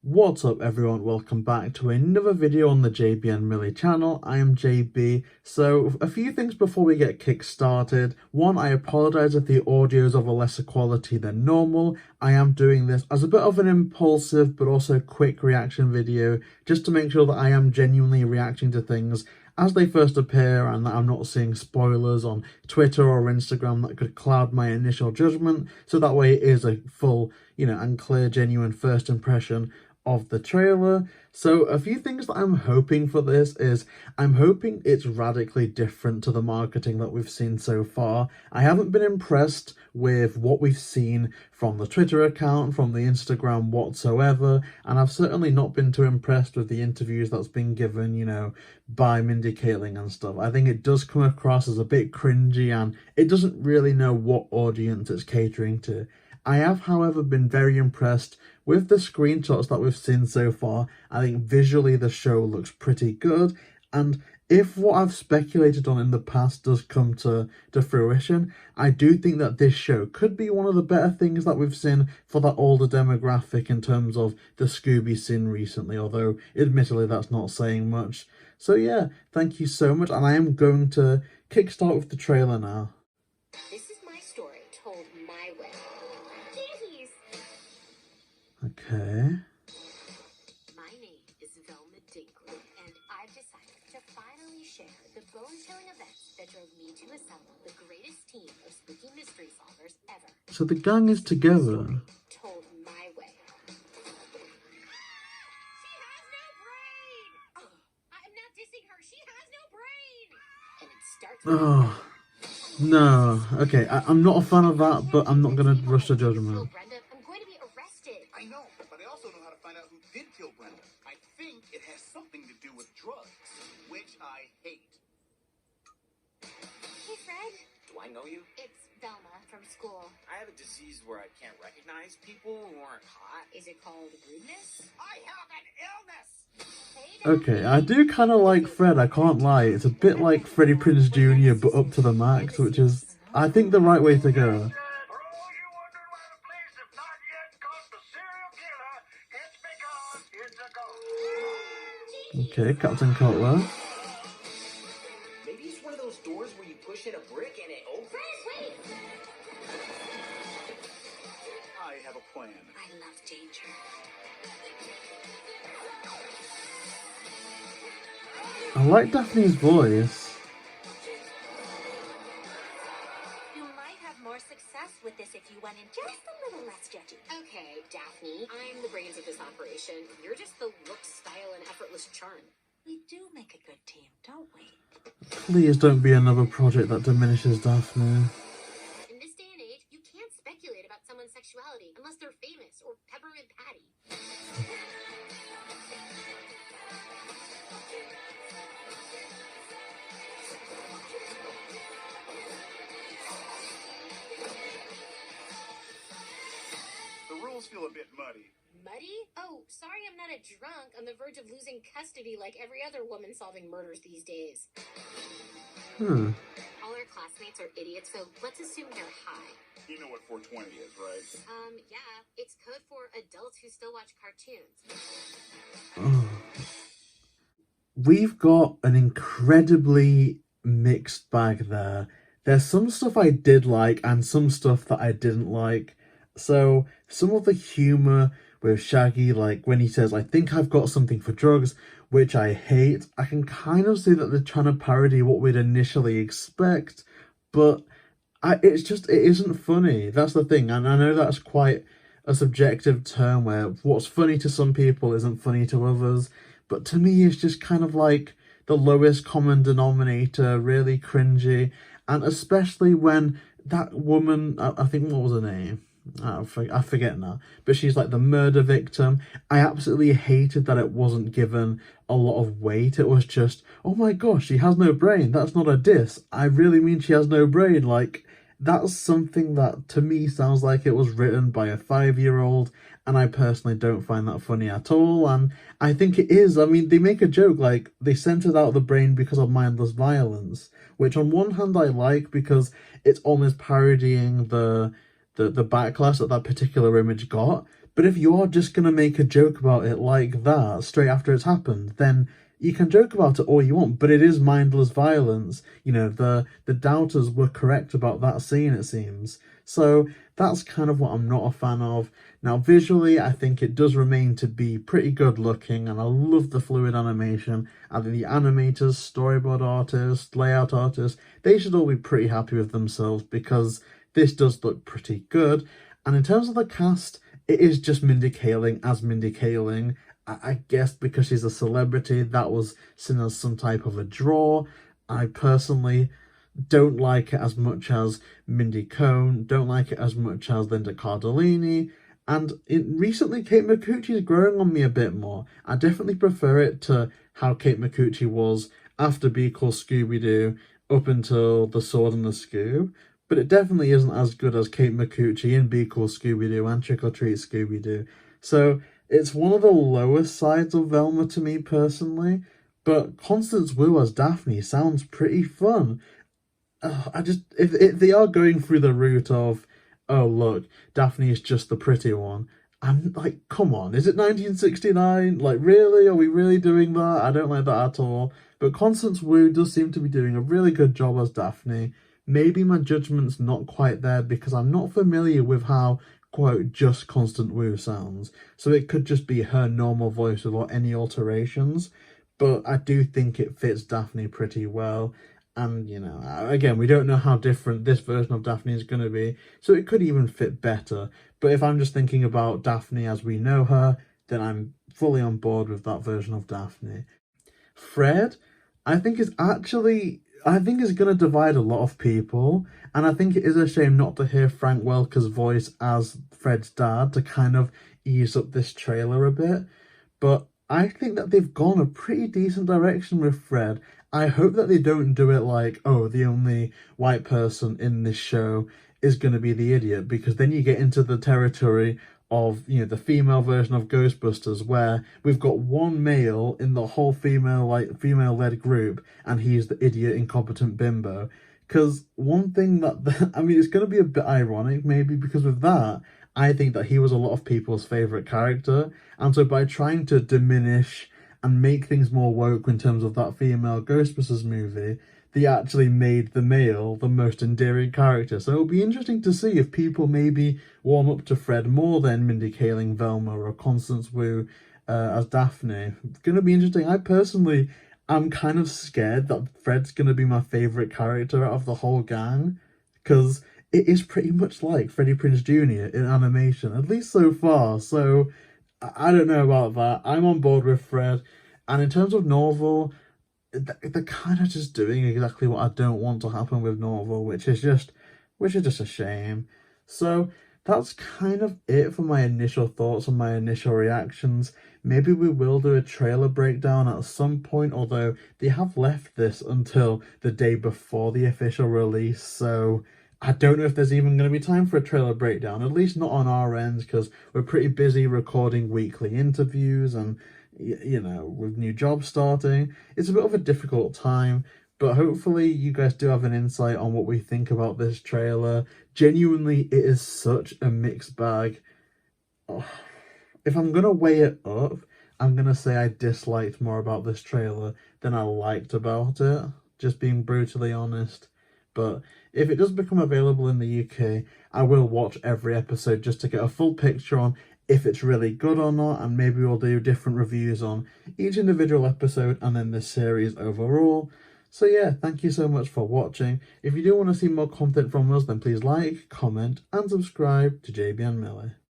What's up everyone, welcome back to another video on the JayBee Milly channel. I am JayBee. So a few things before we get kick started. One, I apologise if the audio is of a lesser quality than normal. I am doing this as a bit of an impulsive but also quick reaction video just to make sure that I am genuinely reacting to things as they first appear and that I'm not seeing spoilers on Twitter or Instagram that could cloud my initial judgment. So that way it is a full, and clear, genuine first impression of the trailer. So a few things that I'm hoping for this is I'm hoping it's radically different to the marketing that we've seen so far. I haven't been impressed with what we've seen from the Twitter account, from the Instagram whatsoever, and I've certainly not been too impressed with the interviews that's been given, by Mindy Kaling and stuff. I think it does come across as a bit cringy and it doesn't really know what audience it's catering to. I have, however, been very impressed with the screenshots that we've seen so far. I think visually the show looks pretty good, and if what I've speculated on in the past does come to fruition, I do think that this show could be one of the better things that we've seen for that older demographic in terms of the Scooby scene recently, although admittedly that's not saying much. So yeah, thank you so much, and I am going to kickstart with the trailer now. This is my story told my way. Jeez. Okay. My name is Velma, and I've decided to finally share the bone-chilling events that drove me to assemble the greatest team of spooky mystery solvers ever. So the gang is together. Told my way. She has no brain! I'm not dissing her. She has no brain! And it starts with... Oh. No. Okay, I'm not a fan of that, but I'm not going to rush to judgment. Brenda, I'm going to be arrested. I know, but I also know how to find out who did kill Brenda. I think it has something to do with drugs, which I hate. Hey, Fred. Do I know you? It's Velma from school. I have a disease where I can't recognize people who aren't hot. Is it called rudeness? I have an illness! Okay, I do kind of like Fred, I can't lie. It's a bit like Freddie Prinze Jr. but up to the max, which is, I think, the right way to go. Okay, Captain Cutler. Maybe it's one of those doors where you push in a brick and it opens. Fred, wait! I have a plan. I love danger. I like Daphne's voice. You might have more success with this if you went in just a little less judgy. Okay, Daphne, I'm the brains of this operation. You're just the look, style, and effortless charm. We do make a good team, don't we? Please don't be another project that diminishes Daphne. In this day and age, you can't speculate about someone's sexuality unless they're famous or Peppermint Patty. The rules feel a bit muddy. Muddy? Oh, sorry I'm not a drunk on the verge of losing custody like every other woman solving murders these days. All our classmates are idiots, so let's assume they're high. You know what 420 is, right? Yeah, it's code for adults who still watch cartoons. Oh. We've got an incredibly mixed bag there. There's some stuff I did like and some stuff that I didn't like. So some of the humour with Shaggy, like when he says, I think I've got something for drugs, which I hate, I can kind of see that they're trying to parody what we'd initially expect, but it isn't funny. That's the thing, and I know that's quite a subjective term where what's funny to some people isn't funny to others, but to me it's just kind of like the lowest common denominator, really cringy, and especially when that woman, I think, what was her name? I forget now, but she's like the murder victim. I absolutely hated that it wasn't given a lot of weight. It was just, oh my gosh, she has no brain. That's not a diss. I really mean she has no brain. Like, that's something that to me sounds like it was written by a 5-year-old, and I personally don't find that funny at all. And I think it is. I mean, they make a joke like they censored out the brain because of mindless violence, which on one hand I like because it's almost parodying the backlash that particular image got, But if you are just going to make a joke about it like that straight after it's happened, then you can joke about it all you want, but it is mindless violence. You know, the doubters were correct about that scene, it seems. So that's kind of what I'm not a fan of. Now, visually, I think it does remain to be pretty good looking, and I love the fluid animation. I think the animators, storyboard artists, layout artists, they should all be pretty happy with themselves because this does look pretty good. And in terms of the cast, it is just Mindy Kaling as Mindy Kaling. I guess because she's a celebrity, that was seen as some type of a draw. I personally don't like it as much as Mindy Cohn, don't like it as much as Linda Cardellini, and recently Kate Micucci is growing on me a bit more. I definitely prefer it to how Kate Micucci was after Be Cool Scooby-Doo up until The Sword and the Scoob, but it definitely isn't as good as Kate Micucci in Be Cool Scooby-Doo and Trick or Treat Scooby-Doo. So it's one of the lowest sides of Velma to me personally, but Constance Wu as Daphne sounds pretty fun. If they are going through the route of, oh look, Daphne is just the pretty one, I'm like, come on, is it 1969? Like, really? Are we really doing that? I don't like that at all. But Constance Wu does seem to be doing a really good job as Daphne. Maybe my judgment's not quite there because I'm not familiar with how, quote, just Constance Wu sounds. So it could just be her normal voice without any alterations. But I do think it fits Daphne pretty well. And, you know, again, we don't know how different this version of Daphne is going to be, so it could even fit better. But if I'm just thinking about Daphne as we know her, then I'm fully on board with that version of Daphne. Fred, I think is going to divide a lot of people, and I think it is a shame not to hear Frank Welker's voice as Fred's dad to kind of ease up this trailer a bit. But I think that they've gone a pretty decent direction with Fred. I hope that they don't do it like, oh, the only white person in this show is going to be the idiot, because then you get into the territory of, you know, the female version of Ghostbusters where we've got one male in the whole female-led group and he's the idiot, incompetent bimbo. Because one thing that, I mean, it's going to be a bit ironic maybe because with that, I think that he was a lot of people's favourite character, and so by trying to diminish and make things more woke in terms of that female Ghostbusters movie, they actually made the male the most endearing character. So it'll be interesting to see if people maybe warm up to Fred more than Mindy Kaling Velma or Constance Wu as Daphne. It's going to be interesting. I personally am kind of scared that Fred's going to be my favourite character out of the whole gang, because it is pretty much like Freddie Prinze Jr. in animation, at least so far. So I don't know about that. I'm on board with Fred. And in terms of Norval, they're kind of just doing exactly what I don't want to happen with Norval, which is just a shame. So that's kind of it for my initial thoughts and my initial reactions. Maybe we will do a trailer breakdown at some point, although they have left this until the day before the official release, so I don't know if there's even going to be time for a trailer breakdown, at least not on our end, because we're pretty busy recording weekly interviews and, you know, with new jobs starting, it's a bit of a difficult time, but hopefully you guys do have an insight on what we think about this trailer. Genuinely, it is such a mixed bag. Oh, if I'm going to weigh it up, I'm going to say I disliked more about this trailer than I liked about it, just being brutally honest. But if it does become available in the UK, I will watch every episode just to get a full picture on if it's really good or not, and maybe we'll do different reviews on each individual episode and then this series overall. So yeah, thank you so much for watching. If you do want to see more content from us, then please like, comment and subscribe to JayBee Milly.